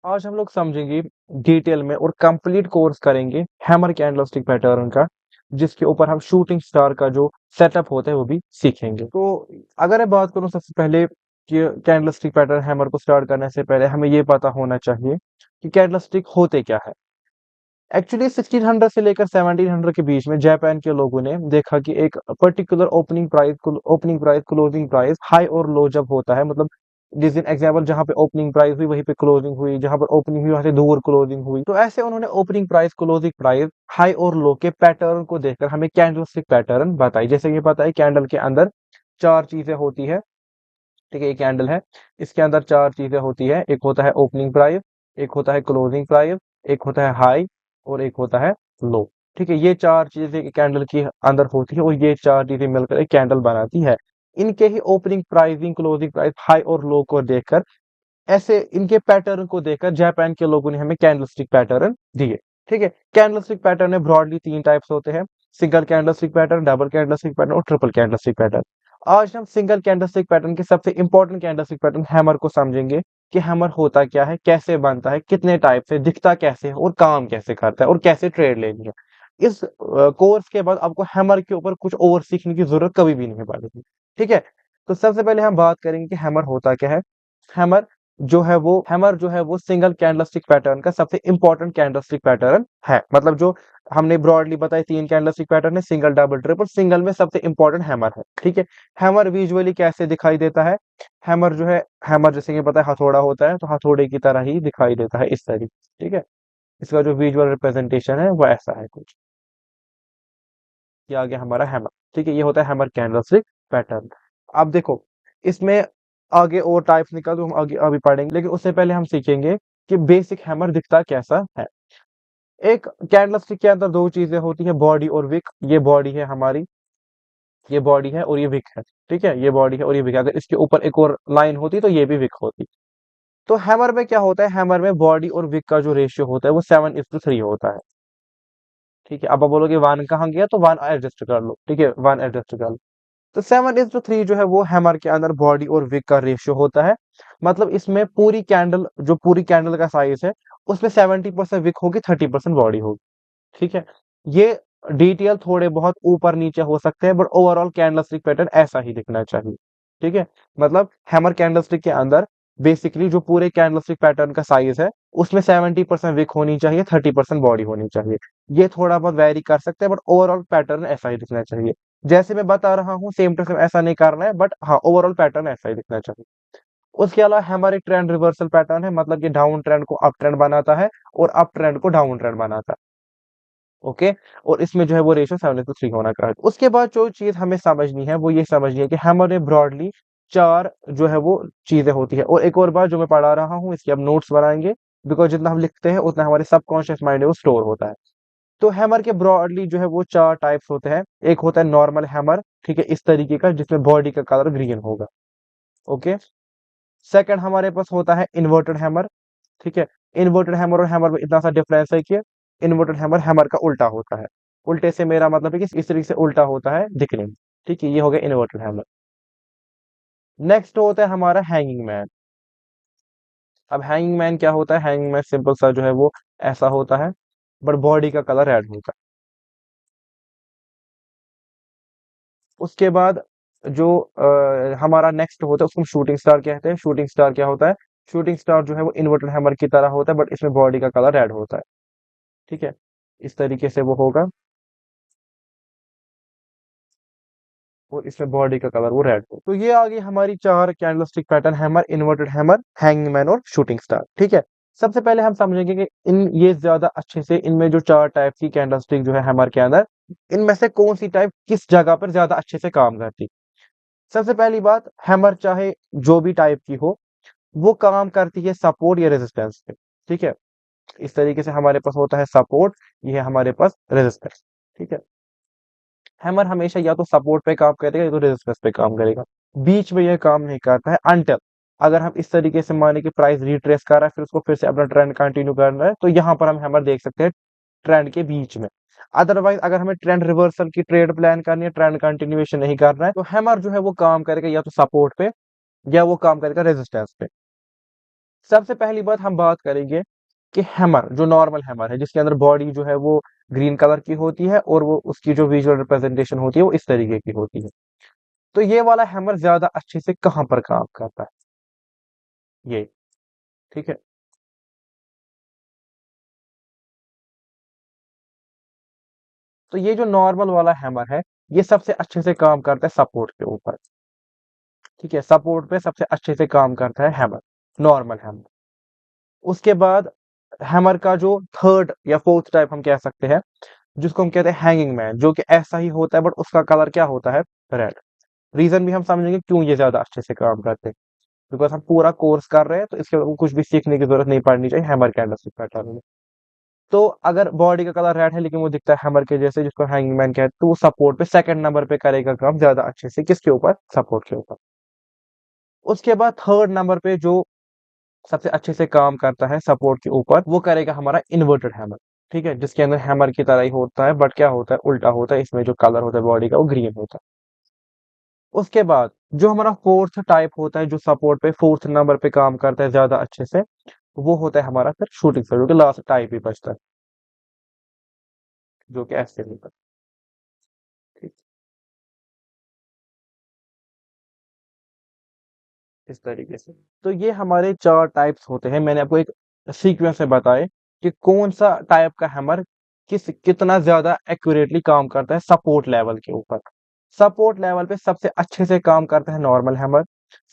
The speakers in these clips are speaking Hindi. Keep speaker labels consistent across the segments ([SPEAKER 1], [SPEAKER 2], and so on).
[SPEAKER 1] आज हम लोग समझेंगे डिटेल में और कंप्लीट कोर्स करेंगे हैमर कैंडलस्टिक पैटर्न का, जिसके ऊपर हम शूटिंग स्टार का जो सेटअप होता है वो भी सीखेंगे। तो अगर मैं बात करूं सबसे पहले कि कैंडलस्टिक पैटर्न हैमर को स्टार्ट करने से पहले हमें ये पता होना चाहिए कि कैंडलस्टिक होते क्या है। एक्चुअली 1600 से लेकर 1700 के बीच में जापान के लोगों ने देखा कि एक particular opening price closing price high और लो जब होता है, मतलब जिस दिन एग्जाम्पल जहां पे ओपनिंग प्राइस हुई वहीं पे क्लोजिंग हुई, जहां पर ओपनिंग हुई वहां से दूर क्लोजिंग हुई, तो ऐसे उन्होंने opening price closing price high और लो के पैटर्न को देखकर हमें कैंडलस्टिक पैटर्न बताई। जैसे कि पता है कैंडल के अंदर चार चीजें होती है। ठीक है, ये कैंडल है, इसके अंदर चार चीजें होती है। एक होता है ओपनिंग प्राइस, एक होता है क्लोजिंग प्राइस, एक होता है हाई और एक होता है लो। ठीक है, ये चार चीजें कैंडल के अंदर होती है और ये चार चीजें मिलकर एक कैंडल बनाती है। इनके ही opening pricing closing price high और लो को देखकर, ऐसे इनके पैटर्न को देखकर जापान के लोगों ने हमें कैंडलस्टिक पैटर्न दिए। ठीक है, कैंडलस्टिक पैटर्न में ब्रॉडली तीन टाइप्स होते हैं: single candlestick pattern, double candlestick pattern और ट्रिपल कैंडलस्टिक पैटर्न। आज हम सिंगल कैंडलस्टिक पैटर्न के सबसे इंपॉर्टेंट कैंडलस्टिक पैटर्न हैमर को समझेंगे कि हैमर होता क्या है, कैसे बनता है, कितने टाइप से दिखता, कैसे है और काम कैसे करता है और कैसे ट्रेड लेनी है। इस कोर्स के बाद आपको हैमर के ऊपर कुछ और सीखने की जरूरत कभी भी नहीं पड़ेगी। ठीक है, तो सबसे पहले हम बात करेंगे कि हैमर होता क्या है। हैमर हैमर जो है वो सिंगल कैंडलस्टिक पैटर्न का सबसे इंपॉर्टेंट कैंडलस्टिक पैटर्न है। मतलब जो हमने ब्रॉडली बताया तीन कैंडलस्टिक पैटर्न है, सिंगल डबल ट्रिपल, सिंगल में सबसे इंपॉर्टेंट हैमर है। ठीक है, हैमर विजुअली कैसे दिखाई देता है। हैमर जो है, हैमर जैसे कि पता है हथौड़ा होता है, तो हथौड़े की तरह ही दिखाई देता है इस तरीके। ठीक है, इसका जो विजुअल रिप्रेजेंटेशन है वो ऐसा है कुछ। ये आ गया हमारा हैमर। ठीक है, ये होता है हैमर कैंडलस्टिक पैटर्न। अब देखो, इसमें आगे और टाइप्स निकल तो हम आगे अभी पढ़ेंगे, लेकिन उससे पहले हम सीखेंगे कि बेसिक हैमर दिखता कैसा है। एक कैंडलस्टिक के अंदर दो चीजें होती है, बॉडी और विक। ये बॉडी है हमारी, ये बॉडी है और ये विक है। ठीक है, ये बॉडी है और ये विक है। अगर इसके ऊपर एक और लाइन होती तो ये भी विक होती। तो हैमर में क्या होता है, हैमर में बॉडी और विक का जो रेशियो होता है वो 7:3 होता है। ठीक है, अब आप बोलोगे वन कहाँ गया, तो वन एडजस्ट कर लो। ठीक है, वन एडजस्ट कर लो। तो 7:3 जो है वो हैमर के अंदर बॉडी और विक का रेशियो होता है। मतलब इसमें पूरी कैंडल का साइज है, उसमें 70% विक होगी, 30% बॉडी होगी। ठीक है, ये डिटेल थोड़े बहुत ऊपर नीचे हो सकते हैं, बट ओवरऑल कैंडलस्टिक पैटर्न ऐसा ही दिखना चाहिए। ठीक है, मतलब हैमर कैंडलस्टिक के अंदर बेसिकली जो पूरे कैंडलस्टिक पैटर्न का साइज है उसमें 70% विक होनी चाहिए, 30% बॉडी होनी चाहिए। ये थोड़ा बहुत वेरी कर सकते हैं, बट ओवरऑल पैटर्न ऐसा ही दिखना चाहिए। जैसे मैं बता रहा हूँ सेम टू सेम ऐसा नहीं करना है, बट हाँ ओवरऑल पैटर्न ऐसा ही दिखना चाहिए। उसके अलावा हमारे ट्रेंड रिवर्सल पैटर्न है, मतलब कि डाउन ट्रेंड को अप ट्रेंड बनाता है और अप ट्रेंड को डाउन ट्रेंड बनाता है। ओके, और इसमें जो है वो रेशियो 7:3 होना चाहिए। उसके बाद जो चीज हमें समझनी है वो ये समझनी है कि हमारे ब्रॉडली चार जो है वो चीजें होती है। और एक और बात जो मैं पढ़ा रहा हूँ इसकी अब नोट्स बनाएंगे, बिकॉज जितना हम लिखते हैं उतना हमारे सबकॉन्शियस माइंड में वो स्टोर होता है। तो हैमर के ब्रॉडली जो है वो चार टाइप्स होते हैं। एक होता है नॉर्मल हैमर, ठीक है, इस तरीके का जिसमें बॉडी का कलर ग्रीन होगा। ओके, सेकंड हमारे पास होता है इन्वर्टेड हैमर। ठीक है, इन्वर्टेड हैमर और हैमर में इतना सा डिफरेंस है कि इन्वर्टेड हैमर हैमर का उल्टा होता है। उल्टे से मेरा मतलब है कि इस तरीके से उल्टा होता है दिखने में। ठीक है, ये हो गया इन्वर्टेड हैमर। नेक्स्ट होता है हमारा हैंगिंग मैन। अब हैंगिंग मैन क्या होता है, हैंगिंग मैन सिंपल सा जो है वो ऐसा होता है, बट बॉडी का कलर रेड होता है। उसके बाद जो हमारा नेक्स्ट होता है उसको हम शूटिंग स्टार कहते हैं। शूटिंग स्टार क्या होता है, शूटिंग स्टार जो है वो इन्वर्टेड हैमर की तरह होता है, बट इसमें बॉडी का कलर रेड होता है। ठीक है, इस तरीके से वो होगा और इसमें बॉडी का कलर वो रेड हो। तो ये आ गई हमारी चार candlestick pattern, hammer, inverted hammer, hangman और शूटिंग स्टार। ठीक है, सबसे पहले हम समझेंगे कि इन ये ज्यादा अच्छे से इनमें जो चार टाइप की कैंडलस्टिक जो है हैमर के अंदर, इनमें से कौन सी टाइप किस जगह पर ज्यादा अच्छे से काम करती। सबसे पहली बात, हैमर चाहे जो भी टाइप की हो वो काम करती है सपोर्ट या रेजिस्टेंस पे। ठीक है, इस तरीके से हमारे पास होता है सपोर्ट, ये है हमारे पास रेजिस्टेंस। ठीक है, हैमर हमेशा या तो सपोर्ट पे काम करेगा या तो रेजिस्टेंस पे काम करेगा, बीच में यह काम नहीं करता है। अनटिल अगर हम इस तरीके से माने कि प्राइस रिट्रेस कर रहा है फिर उसको फिर से अपना ट्रेंड कंटिन्यू करना है, तो यहाँ पर हम हैमर देख सकते हैं ट्रेंड के बीच में। अदरवाइज अगर हमें ट्रेंड रिवर्सल की ट्रेड प्लान करनी है, ट्रेंड कंटिन्यूएशन नहीं करना है, तो हैमर जो है वो काम करेगा या तो सपोर्ट पे या वो काम करेगा रेजिस्टेंस पे। सबसे पहली बात हम बात करेंगे कि हैमर, जो नॉर्मल हैमर है जिसके अंदर बॉडी जो है वो ग्रीन कलर की होती है और वो उसकी जो विजुअल रिप्रेजेंटेशन होती है वो इस तरीके की होती है। तो ये वाला हैमर ज्यादा अच्छे से कहां पर काम करता है, ये, ठीक है। तो ये जो नॉर्मल वाला हैमर है, ये सबसे अच्छे से काम करता है सपोर्ट के ऊपर, ठीक है। सपोर्ट पे सबसे अच्छे से काम करता है हैमर, नॉर्मल हैमर। उसके बाद हैमर का जो थर्ड या फोर्थ टाइप हम कह सकते हैं, जिसको हम कहते हैं हैंगिंग मैन, जो कि ऐसा ही होता है बट उसका कलर क्या होता है, रेड। रीजन भी हम समझेंगे क्यों ये ज्यादा अच्छे से काम करते हैं, बिकॉज हम पूरा कोर्स कर रहे हैं तो इसके बाद कुछ भी सीखने की जरूरत नहीं पड़नी चाहिए हैमर कैंडलस्टिक पैटर्न में। तो अगर बॉडी का कलर रेड है लेकिन वो दिखता है हैमर के जैसे, जिसको हैंगिंग मैन कहते हैं, तो वो सपोर्ट पे सेकंड नंबर पे करेगा काम ज्यादा अच्छे से, किसके ऊपर, सपोर्ट के ऊपर। उसके बाद थर्ड नंबर पे जो सबसे अच्छे से काम करता है सपोर्ट के ऊपर, वो करेगा हमारा इन्वर्टेड हैमर, ठीक है, जिसके अंदर हैमर की तरह ही होता है बट क्या होता है, उल्टा होता है, इसमें जो कलर होता है बॉडी का वो ग्रीन होता है। उसके बाद जो हमारा फोर्थ टाइप होता है, जो सपोर्ट पे फोर्थ नंबर पे काम करता है ज्यादा अच्छे से, वो होता है हमारा फिर शूटिंग स्टार, जो कि लास्ट टाइप ही बचता है, जो कि ऐसे होता है, ठीक, इस तरीके से। तो ये हमारे चार टाइप्स होते हैं, मैंने आपको एक सीक्वेंस में बताए कि कौन सा टाइप का हैमर कितना ज्यादा एक्यूरेटली काम करता है सपोर्ट लेवल के ऊपर। सपोर्ट लेवल पे सबसे अच्छे से काम करता है नॉर्मल हैमर,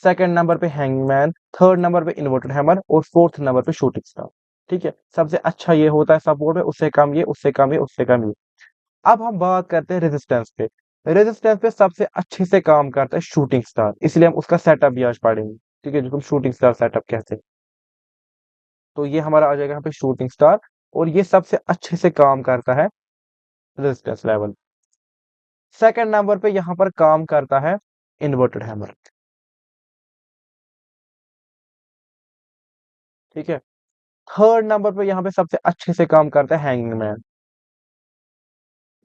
[SPEAKER 1] सेकंड नंबर पे हैंगमैन, थर्ड नंबर पे इन्वर्टेड हैमर और फोर्थ नंबर पे शूटिंग स्टार, ठीक है। सबसे अच्छा ये होता है सपोर्ट में, उससे कम ये, उससे कम ये, उससे कम ये। अब हम बात करते हैं रेजिस्टेंस पे। रेजिस्टेंस पे सबसे अच्छे से काम करता है शूटिंग स्टार, इसलिए हम उसका सेटअप भी आज पढ़ेंगे, ठीक है, जिसको हम शूटिंग स्टार सेटअप कहते हैं। तो ये हमारा आ जाएगा यहाँ पे शूटिंग स्टार, और ये सबसे अच्छे से काम करता है रेजिस्टेंस लेवल। सेकंड नंबर पे यहाँ पर काम करता है इन्वर्टेड हैमर, ठीक है। थर्ड नंबर पे यहाँ पे सबसे अच्छे से काम करता है हैंगमैन,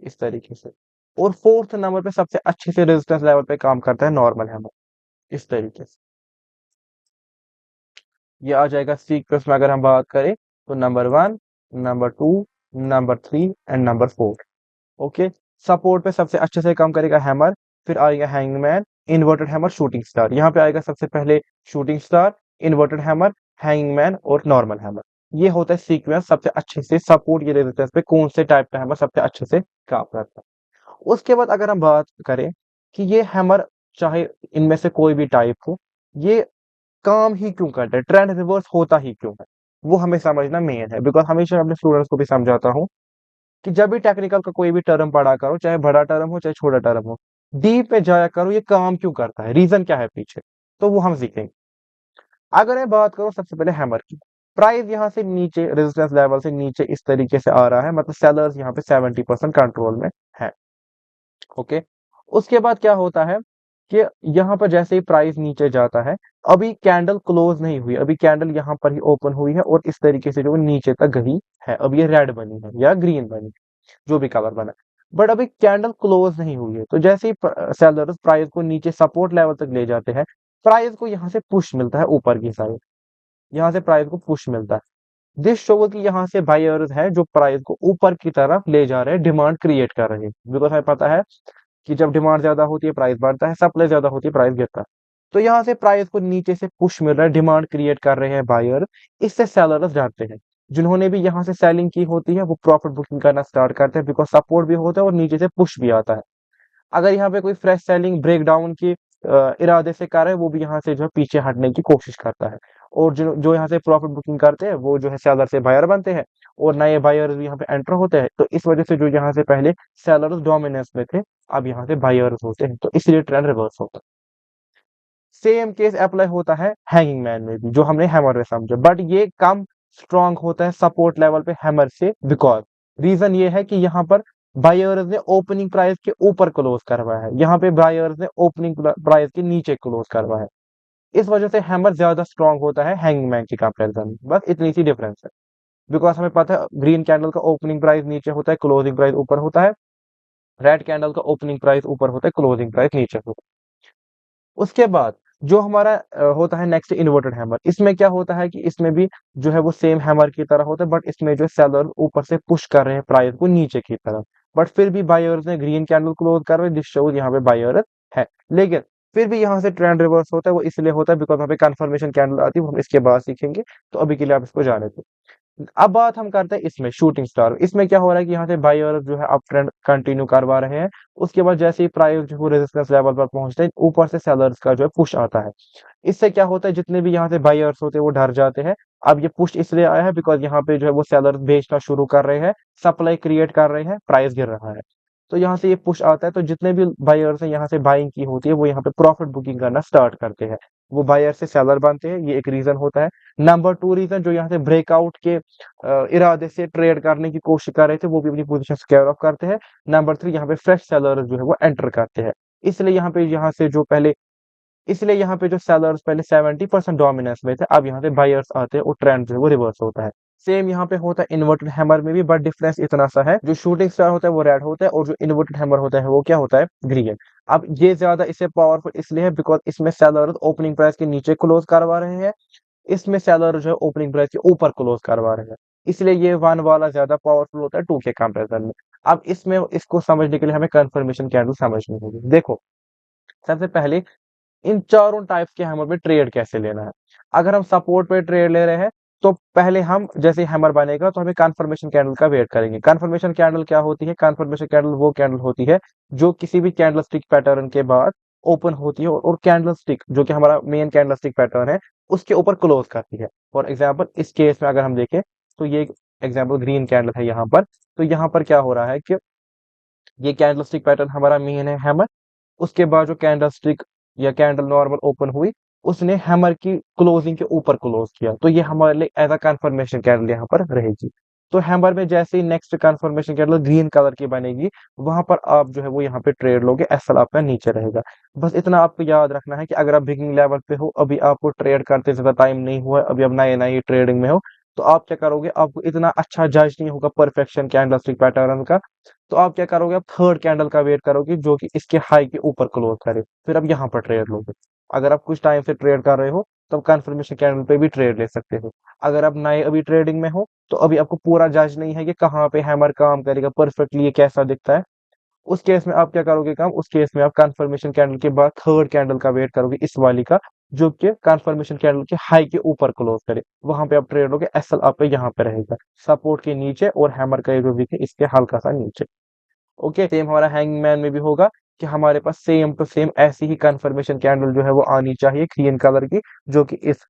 [SPEAKER 1] इस तरीके से। और फोर्थ नंबर पे सबसे अच्छे से रेजिस्टेंस लेवल पे काम करता है नॉर्मल हैमर, इस तरीके से। ये आ जाएगा सीक्वेंस में, अगर हम बात करें तो number 1, number 2, number 3 and number 4, okay. Support पे सबसे अच्छे से काम करेगा हैमर, फिर आएगा hangman, inverted hammer, shooting star. यहाँ पे आएगा सबसे पहले shooting star, inverted hammer, hangman और नॉर्मल हैमर। ये होता है सीक्वेंस सबसे अच्छे से सपोर्ट ये रेजिस्टेंस पे कौन से टाइप का हैमर सबसे अच्छे से काम करता है। उसके बाद अगर हम बात करें कि ये हैमर, चाहे इनमें से कोई भी टाइप हो, ये काम ही क्यों करता है, ट्रेंड रिवर्स होता ही क्यों है, वो हमें समझना मेन है। बिकॉज हमेशा अपने स्टूडेंट्स को भी समझाता हूँ कि जब भी टेक्निकल का कोई भी टर्म पढ़ा करो, चाहे बड़ा टर्म हो चाहे छोटा टर्म हो, डीप में जाया करो, ये काम क्यों करता है, रीजन क्या है पीछे, तो वो हम सीखेंगे। अगर मैं बात करूं सबसे पहले हैमर की, प्राइस यहाँ से नीचे, रेजिस्टेंस लेवल से नीचे इस तरीके से आ रहा है, मतलब सेलर्स यहाँ पे 70% कंट्रोल में है, ओके। उसके बाद क्या होता है कि यहाँ पर जैसे ही प्राइस नीचे जाता है, अभी कैंडल क्लोज नहीं हुई, अभी कैंडल यहाँ पर ही ओपन हुई है और इस तरीके से जो वो नीचे तक गई है, अब ये रेड बनी है या ग्रीन बनी, जो भी कलर बना, बट अभी कैंडल क्लोज नहीं हुई है। तो जैसे ही सेलर्स प्राइस को नीचे सपोर्ट लेवल तक ले जाते हैं, प्राइस को यहाँ से पुश मिलता है ऊपर की साइड, यहाँ से प्राइस को पुश मिलता है। दिस शो कि यहाँ से बायर्स है जो प्राइस को ऊपर की तरफ ले जा रहे हैं, डिमांड क्रिएट कर रहे हैं, बिकॉज हमें पता है कि जब डिमांड ज्यादा होती है प्राइस बढ़ता है, सप्लाई ज्यादा होती है प्राइस गिरता है। तो यहाँ से प्राइस को नीचे से पुश मिल रहा है, डिमांड क्रिएट कर रहे हैं बायर, इससे सेलर्स डरते हैं। जिन्होंने भी यहाँ से सेलिंग की होती है वो प्रॉफिट बुकिंग करना स्टार्ट करते हैं, बिकॉज सपोर्ट भी होता है और नीचे से पुश भी आता है। अगर यहाँ पे कोई फ्रेश सेलिंग ब्रेकडाउन की इरादे से कर रहा है, वो भी यहाँ से जो है पीछे हटने की कोशिश करता है। और जो जो यहाँ से प्रॉफिट बुकिंग करते हैं वो जो है सेलर से बायर बनते हैं, और नए बायर्स भी यहाँ पे एंटर होते हैं। तो इस वजह से जो यहाँ से पहले सेलर्स डोमिनेंस में थे, अब यहाँ से बायर्स होते हैं, तो इसलिए ट्रेंड रिवर्स होता है। सेम केस अप्लाई होता है हैंगिंग मैन में भी, जो हमने हैमर में समझा, बट ये कम स्ट्रांग होता है सपोर्ट लेवल पे हैमर से, बिकॉज रीजन ये है कि यहाँ पर बायर्स ने ओपनिंग प्राइस के ऊपर क्लोज करवाया है, यहाँ पे बायर्स ने ओपनिंग प्राइस के नीचे क्लोज करवाया है। इस वजह से हैमर ज्यादा स्ट्रांग होता है हैंगिंग मैन के कंपेरिजन में, बस इतनी सी डिफरेंस है। बिकॉज हमें पता है ग्रीन कैंडल का ओपनिंग प्राइस नीचे होता है, क्लोजिंग प्राइस ऊपर होता है, रेड कैंडल का ओपनिंग प्राइस ऊपर होता है, क्लोजिंग प्राइस नीचे होता है। उसके बाद जो हमारा होता है नेक्स्ट इन्वर्टेड हैमर, इसमें क्या होता है कि इसमें भी जो है वो सेम हैमर की तरह होता है, बट इसमें जो सेलर ऊपर से पुश कर रहे हैं प्राइस को नीचे की तरफ, बट फिर भी बायर्स ने ग्रीन कैंडल क्लोज कर रहे हैं, दिस शोज यहाँ पे बायर है। लेकिन फिर भी यहाँ से ट्रेंड रिवर्स होता है, वो इसलिए होता है बिकॉज यहाँ पे कंफर्मेशन कैंडल आती है, वो हम इसके बाद सीखेंगे। तो अभी के लिए आप इसको जाने दो। अब बात हम करते हैं इसमें शूटिंग स्टार। इसमें क्या हो रहा है कि यहाँ से बायर जो है अप ट्रेंड कंटिन्यू करवा रहे हैं, उसके बाद जैसे ही प्राइस जो है रेजिस्टेंस लेवल पर पहुंचते हैं, ऊपर से सेलर्स का जो है पुश आता है। इससे क्या होता है, जितने भी यहाँ से बायर्स होते हैं वो डर जाते हैं। अब ये पुश इसलिए आया है बिकॉज यहाँ पे जो है वो सेलर्स बेचना शुरू कर रहे हैं, सप्लाई क्रिएट कर रहे हैं, प्राइस गिर रहा है। तो यहाँ से ये पुश आता है, तो जितने भी बायर्स हैं यहाँ से बाइंग की होती है, वो यहाँ पे प्रॉफिट बुकिंग करना स्टार्ट करते हैं, वो बायर से सेलर बनते हैं। ये एक रीजन होता है। नंबर 2 रीजन, जो यहाँ से ब्रेकआउट के इरादे से ट्रेड करने की कोशिश कर रहे थे, वो भी अपनी पोजीशन स्क्वेयर ऑफ करते हैं। नंबर 3, यहाँ पे फ्रेश सेलर जो है वो एंटर करते हैं। इसलिए यहाँ से जो पहले इसलिए यहाँ पे जो सेलर्स पहले 70% डोमिनेंस में थे, अब यहाँ पे बायर्स आते हैं और ट्रेंड जो है वो रिवर्स होता है। सेम यहाँ पे होता है इन्वर्टेड हैमर में भी, बट डिफरेंस इतना सा है, जो शूटिंग स्टार होता है वो रेड होता है, और जो इन्वर्टेड हैमर होता है वो क्या होता है, ग्रीन। अब ये ज्यादा इसे पावरफुल इसलिए है बिकॉज इसमें सेलर्स ओपनिंग प्राइस के नीचे क्लोज करवा रहे हैं, इसमें सेलर जो है ओपनिंग प्राइस के ऊपर क्लोज करवा रहे हैं। इसलिए ये वन वाला ज्यादा पावरफुल होता है टू के कंपेरिजन में। अब इसमें इसको समझने के लिए हमें कंफर्मेशन कैंडल समझनी होगी। देखो, सबसे पहले इन चारों टाइप्स के हैमर पे ट्रेड कैसे लेना है। अगर हम सपोर्ट पे ट्रेड ले रहे हैं, तो पहले हम जैसे हैमर बनेगा तो हमें कंफर्मेशन कैंडल का वेट करेंगे। कंफर्मेशन कैंडल क्या होती है? कंफर्मेशन कैंडल वो कैंडल होती है जो किसी भी कैंडल स्टिक पैटर्न के बाद ओपन होती है, और कैंडल स्टिक जो कि हमारा मेन कैंडल स्टिक पैटर्न है उसके ऊपर क्लोज करती है। फॉर एग्जाम्पल इस केस में अगर हम देखें, तो ये एग्जाम्पल ग्रीन कैंडल है यहाँ पर। तो यहाँ पर क्या हो रहा है कि ये कैंडल स्टिक पैटर्न हमारा मेन है हैमर, उसके बाद जो कैंडल स्टिक या कैंडल नॉर्मल ओपन हुई, उसने हैमर की क्लोजिंग के ऊपर क्लोज किया, तो ये हमारे लिए एज अ कंफर्मेशन कैंडल यहाँ पर रहेगी। तो हैमर में जैसे ही next confirmation candle green colour की बनेगी, वहां पर आप जो है वो यहाँ पे ट्रेड लोगे, एसएल आपका नीचे रहेगा। बस इतना आपको याद रखना है कि अगर आप बिगिनिंग लेवल पे हो, अभी आपको ट्रेड करते ज्यादा टाइम नहीं हुआ है, अभी अब नए नए ट्रेडिंग में हो, तो आप क्या करोगे, आपको इतना अच्छा जज नहीं होगा परफेक्शन कैंडल स्टिक पैटर्न का। तो आप क्या करोगे, आप थर्ड कैंडल का वेट करोगे जो कि इसके हाई के ऊपर क्लोज करे, फिर आप यहाँ पर ट्रेड लोगे। अगर आप कुछ टाइम से ट्रेड कर रहे हो, तो कंफर्मेशन कैंडल पे भी ट्रेड ले सकते हो। अगर आप नए अभी ट्रेडिंग में हो, तो अभी आपको पूरा जज नहीं है कि कहाँ पे हैमर काम करेगा परफेक्टली, ये कैसा दिखता है, उस केस में आप क्या करोगे काम, उस केस में आप कंफर्मेशन कैंडल के बाद थर्ड कैंडल का वेट करोगे, इस वाली का, जो कि कंफर्मेशन कैंडल के हाई के ऊपर क्लोज करे, वहां पे आप ट्रेड लोगे, एसएल आपका यहाँ पे रहेगा सपोर्ट के नीचे, और हैमर का जो वीक है इसके हल्का सा नीचे। ओके, सेम हमारा हैंगमैन में भी होगा कि हमारे पास सेम टू सेम ऐसी ही कंफर्मेशन कैंडल जो है वो आनी चाहिए ग्रीन कलर की, जो कि इस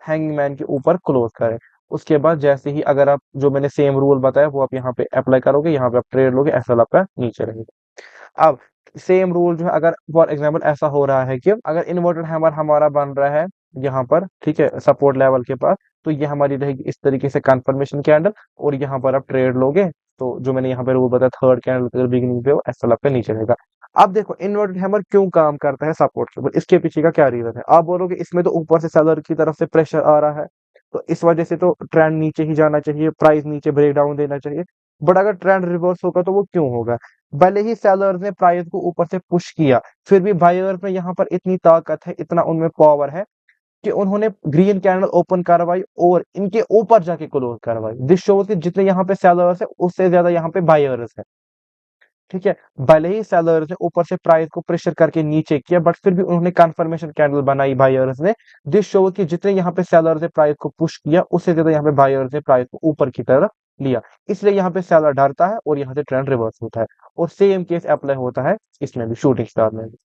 [SPEAKER 1] हैंगमैन के ऊपर क्लोज करे। उसके बाद जैसे ही अगर आप जो मैंने सेम रूल बताया वो आप यहाँ पे अप्लाई करोगे, यहाँ पे आप ट्रेड लोगे, एसएल आपका नीचे रहेगा। अब सेम रूल जो है, अगर फॉर एग्जांपल ऐसा हो रहा है कि अगर इन्वर्टेड हैमर हमारा बन रहा है यहाँ पर, ठीक है, सपोर्ट लेवल के पास, तो ये हमारी रहेगी इस तरीके से कंफर्मेशन कैंडल, और यहाँ पर आप ट्रेड लोगे, तो जो मैंने यहाँ पे रूल बताया थर्ड कैंडल बिगिनिंग पे, वो एसएल आपका नीचे रहेगा। अब देखो इन्वर्टेड हैमर क्यों काम करता है सपोर्ट के ऊपर, इसके पीछे का क्या रीजन है। आप बोलोगे इसमें तो ऊपर से सेलर की तरफ से प्रेशर आ रहा है, तो इस वजह से तो ट्रेंड नीचे ही जाना चाहिए, प्राइस नीचे ब्रेक डाउन देना चाहिए। बट अगर ट्रेंड रिवर्स होगा तो वो क्यों होगा? भले ही सेलर्स ने प्राइस को ऊपर से पुश किया, फिर भी बायर्स में यहाँ पर इतनी ताकत है, इतना उनमें पावर है कि उन्होंने ग्रीन कैंडल ओपन करवाई और इनके ऊपर जाके क्लोज करवाई। दिस शोज कि जितने यहाँ पे सेलर्स है उससे ज्यादा यहाँ पे बायर्स है। ठीक है, भले ही सेलर्स ने ऊपर से प्राइस को प्रेशर करके नीचे किया, बट फिर भी उन्होंने कंफर्मेशन कैंडल बनाई बायर्स ने। दिस शोज कि जितने यहाँ पे सेलर्स ने प्राइस को पुश किया, उससे ज्यादा यहाँ पे बायर्स ने प्राइस को ऊपर की तरफ लिया। इसलिए यहाँ पे सेलर डरता है और यहाँ से ट्रेंड रिवर्स होता है। और सेम केस अप्लाई होता है इसमें भी, शूटिंग स्टार में भी।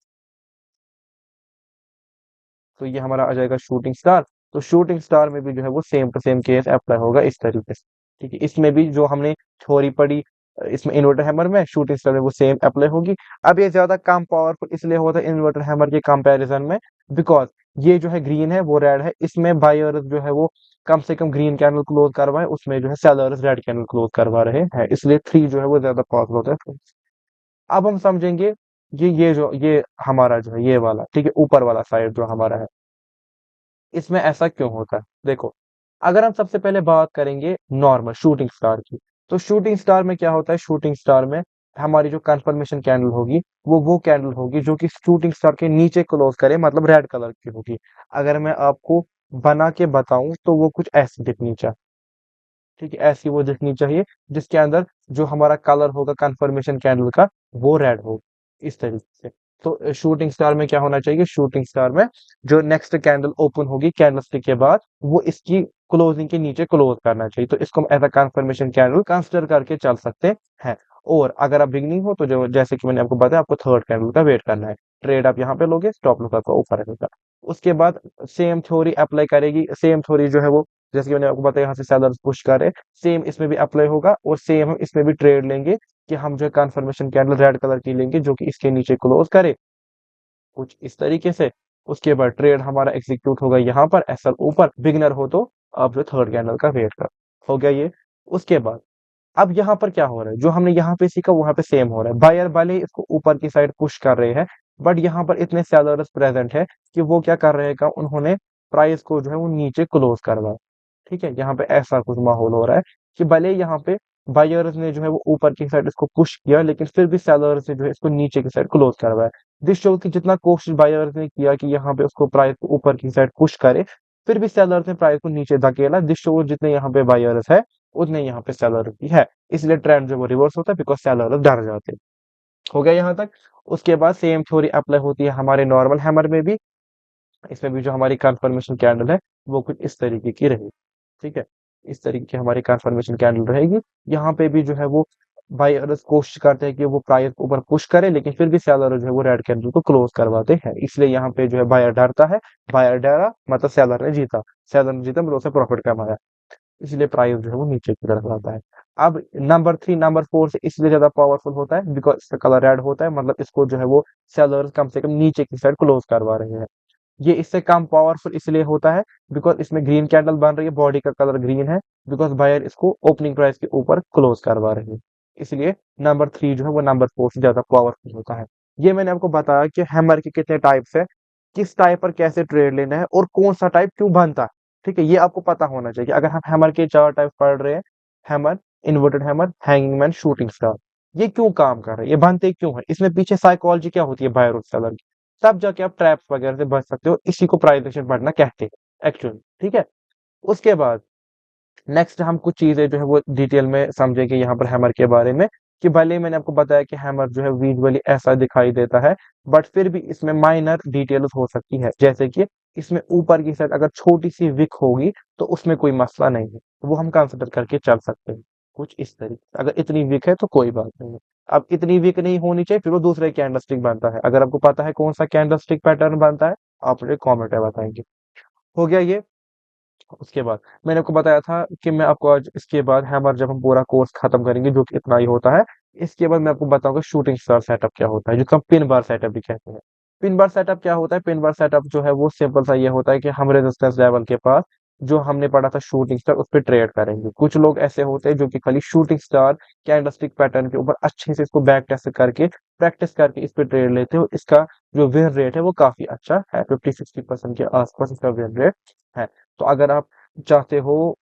[SPEAKER 1] तो ये हमारा आ जाएगा शूटिंग स्टार। तो शूटिंग स्टार में भी जो है वो same to same case apply होगा इस तरीके से। ठीक है, इसमें भी जो हमने थ्योरी पढ़ी, इसमें इन्वर्टर हैमर में, शूटिंग स्टार में वो सेम अप्लाई होगी। अब ये ज्यादा कम पावरफुल इसलिए होता है इन्वर्टर हैमर के कंपैरिजन में, बिकॉज ये जो है ग्रीन है वो रेड है, इसमें बायर्स जो है वो कम से कम ग्रीन कैंडल क्लोज करवाए, उसमें जो है सेलर्स रेड कैंडल क्लोज करवा रहे हैं, इसलिए थ्री जो है वो ज्यादा पावरफुल होता है। अब हम समझेंगे ये हमारा जो है ये वाला, ठीक है, ऊपर वाला साइड जो हमारा है, इसमें ऐसा क्यों होता है। देखो, अगर हम सबसे पहले बात करेंगे नॉर्मल शूटिंग स्टार की, तो शूटिंग स्टार में क्या होता है, शूटिंग स्टार में हमारी जो कन्फर्मेशन कैंडल होगी वो कैंडल होगी जो कि शूटिंग स्टार के नीचे क्लोज करे, मतलब रेड कलर की होगी। अगर मैं आपको बना के बताऊं तो वो कुछ ऐसी दिखनी चाहिए। ठीक है, ऐसी वो दिखनी चाहिए जिसके अंदर जो हमारा कलर होगा कन्फर्मेशन कैंडल का वो रेड हो, इस तरीके से। तो शूटिंग स्टार में क्या होना चाहिए, शूटिंग स्टार में जो नेक्स्ट कैंडल ओपन होगी कैंडल स्टिक के बाद वो इसकी क्लोजिंग के नीचे क्लोज करना चाहिए। तो इसको हम as a confirmation candle consider करके चल सकते हैं। और अगर आप बिगनिंग हो तो जो जैसे कि मैंने आपको बताया, आपको थर्ड कैंडल का वेट करना है। ट्रेड आप यहाँ पे लोगे, स्टॉप लॉस आपका ऊपर रहेगा। उसके बाद सेम थ्योरी अप्लाई करेगी, सेम थ्योरी जो है वो जैसे कि मैंने आपको बताया यहाँ से सेलर्स पुश करे, सेम इसमें भी अप्लाई होगा और सेम हम इसमें भी ट्रेड लेंगे कि हम जो है कन्फर्मेशन कैंडल रेड कलर की लेंगे जो कि इसके नीचे क्लोज करे, कुछ इस तरीके से। उसके बाद ट्रेड हमारा एग्जीक्यूट होगा यहाँ पर, एसएल ऊपर। बिगनर हो तो आप जो थर्ड कैंडल का वेट कर, हो गया ये। उसके बाद अब यहाँ पर क्या हो रहा है, जो हमने यहाँ पे सीखा वहां पे सेम हो रहा है। बायर भले ही इसको ऊपर की साइड पुश कर रहे हैं, बट यहाँ पर इतने सेलर्स प्रेजेंट है कि वो क्या कर रहे हैं, उन्होंने प्राइस को जो है वो नीचे क्लोज करवाया। ठीक है, यहाँ पे ऐसा कुछ माहौल हो रहा है कि भले यहाँ पे बायर्स ने जो है वो ऊपर की साइड इसको पुश किया, लेकिन फिर भी सेलर्स ने जो है इसको नीचे की साइड क्लोज करवाया। दिस शो कि जितना कोशिश बायर्स ने किया कि यहाँ पे उसको प्राइस को ऊपर की साइड पुश करे, फिर भी सेलर्स ने प्राइस को नीचे धकेला। दिस शो जितने यहाँ पे बायर्स है उतने यहाँ पे सेलर भी है, इसलिए ट्रेंड जो वो रिवर्स होता है बिकॉज सेलर डर जाते हैं। हो गया यहाँ तक। उसके बाद सेम थ्योरी अप्लाई होती है हमारे नॉर्मल हैमर में भी। इसमें भी जो हमारी कन्फर्मेशन कैंडल है वो कुछ इस तरीके की रहेगी। ठीक है, इस तरीके की हमारी कन्फर्मेशन कैंडल रहेगी। यहाँ पे भी जो है वो बायर्स कोशिश करते हैं कि वो प्राइस को ऊपर पुश करे, लेकिन फिर भी सेलर जो है वो रेड कैंडल को क्लोज करवाते हैं, इसलिए यहाँ पे जो है बायर डरता है। बायर डरा मतलब सेलर ने जीता, सेलर ने जीता मतलब उसने प्रॉफिट कमाया, इसलिए प्राइस जो है वो नीचे की तरफ आता है। अब नंबर 3 नंबर 4 से इसलिए ज्यादा पावरफुल होता है बिकॉज इसका कलर रेड होता है, मतलब इसको जो है वो सेलर्स कम से कम नीचे की साइड क्लोज करवा रहे हैं। ये इससे कम पावरफुल इसलिए होता है बिकॉज इसमें ग्रीन कैंडल बन रही है, बॉडी का कलर ग्रीन है, बिकॉज बायर इसको ओपनिंग प्राइस के ऊपर क्लोज करवा रहे हैं। इसलिए नंबर 3 जो है वो नंबर 4 से ज्यादा पावरफुल होता है। ये मैंने आपको बताया कि हैमर के कितने टाइप्स है, किस टाइप पर कैसे ट्रेड लेना है और कौन सा टाइप क्यों बनता है। ठीक है, ये आपको पता होना चाहिए। अगर हम हैमर के 4 टाइप पढ़ रहे हैं, hammer, inverted hammer, hanging man, shooting star, ये क्यों काम कर रहे हैं, ये बनते क्यों है, इसमें पीछे साइकोलॉजी क्या होती है बायर और सेलर की, तब जाके आप ट्रैप्स वगैरह से बच सकते हो। इसी को प्राइस एक्शन पढ़ना कहते हैं एक्चुअली। ठीक है, उसके बाद नेक्स्ट हम कुछ चीजें जो है वो डिटेल में समझेंगे यहाँ पर हैमर के बारे में, कि भले ही मैंने आपको बताया कि हैमर जो है विजुअली ऐसा दिखाई देता है, बट फिर भी इसमें माइनर डिटेल्स हो सकती है, जैसे कि इसमें ऊपर की साइड अगर छोटी सी विक होगी तो उसमें कोई मसला नहीं है, तो वो हम कंसिडर करके चल सकते हैं, कुछ इस तरीके से। अगर इतनी विक है तो कोई बात नहीं है। अब इतनी विक नहीं होनी चाहिए, फिर वो दूसरे कैंडलस्टिक बनता है। अगर आपको पता है कौन सा कैंडलस्टिक पैटर्न बनता है, आप मुझे कॉमेंट में बताएंगे। हो गया ये। उसके बाद मैंने आपको बताया था कि मैं आपको आज इसके बाद हैमर जब हम पूरा कोर्स खत्म करेंगे जो कि इतना ही होता है, इसके बाद मैं आपको बताऊंगा शूटिंग स्टार सेटअप क्या होता है, जो हम पिन बार सेटअप भी कहते हैं। पिन बार सेटअप क्या होता है, पिन बार सेटअप जो है वो सिंपल सा ये होता है कि हम रेजिस्टेंस लेवल के पास जो हमने पढ़ा था शूटिंग स्टार उस पर ट्रेड करेंगे। कुछ लोग ऐसे होते हैं जो कि खाली शूटिंग स्टार कैंडलस्टिक पैटर्न के ऊपर अच्छे से इसको बैक टेस्ट करके प्रैक्टिस करके इस पे ट्रेड लेते हो। इसका जो विन रेट है वो काफी अच्छा है, 50-60% के आसपास इसका विन रेट है। तो चाहते हो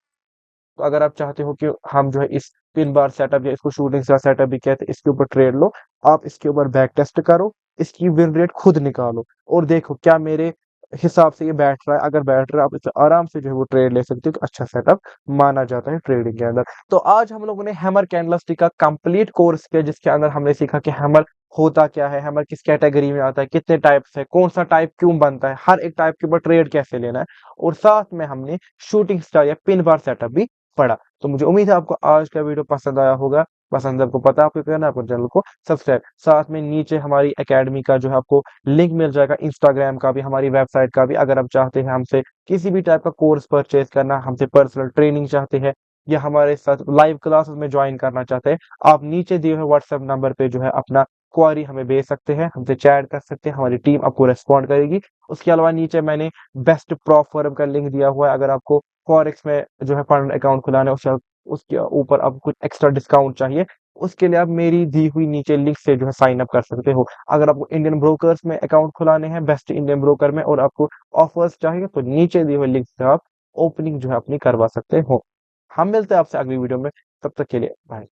[SPEAKER 1] अगर आप चाहते हो कि हम जो है इस पिन बार सेटअप या इसको शूटिंग स्टार सेटअप भी कहते हैं, इसके ऊपर ट्रेड लो, आप इसके ऊपर बैक टेस्ट करो, इसकी विन रेट खुद निकालो और देखो क्या मेरे हिसाब से ये बैठ रहा है। अगर बैठ रहा है आप इसे आराम से जो है वो ट्रेड ले सकते हो कि अच्छा सेटअप माना जाता है ट्रेडिंग के अंदर। तो आज हम लोगों ने हैमर कैंडलस्टिक का कंप्लीट कोर्स किया, जिसके अंदर हमने सीखा कि हैमर होता क्या है, हैमर किस कैटेगरी में आता है, कितने टाइप्स है, कौन सा टाइप क्यों बनता है, हर एक टाइप के ऊपर ट्रेड कैसे लेना है, और साथ में हमने शूटिंग स्टार या पिन बार सेटअप भी पढ़ा। तो मुझे उम्मीद है आपको आज का वीडियो पसंद आया होगा। पसंद आपको पता है आपको करना है, आपको चैनल को सब्सक्राइब, साथ में नीचे हमारी एकेडमी का जो है आपको लिंक मिल जाएगा, इंस्टाग्राम का भी, हमारी वेबसाइट का भी। अगर आप चाहते हैं हमसे किसी भी टाइप का कोर्स परचेज करना, हमसे पर्सनल ट्रेनिंग चाहते हैं या हमारे साथ लाइव क्लासेस में ज्वाइन करना चाहते हैं, आप नीचे दिए हुए व्हाट्सएप नंबर पे जो है अपना क्वारी हमें भेज सकते हैं, हमसे चैट कर सकते हैं, हमारी टीम आपको रेस्पॉन्ड करेगी। उसके अलावा नीचे मैंने बेस्ट प्रॉप फर्म का लिंक दिया हुआ है, अगर आपको फॉरेक्स में जो है फंड अकाउंट खुलाना है, उसके ऊपर आपको कुछ एक्स्ट्रा डिस्काउंट चाहिए, उसके लिए आप मेरी दी हुई नीचे लिंक से जो है साइन अप कर सकते हो। अगर आपको इंडियन ब्रोकर्स में अकाउंट खुलाने हैं, बेस्ट इंडियन ब्रोकर में, और आपको ऑफर्स चाहिए तो नीचे दिए हुए लिंक से आप ओपनिंग जो है अपनी करवा सकते हो। हम मिलते हैं आपसे अगली वीडियो में, तब तक के लिए बाय।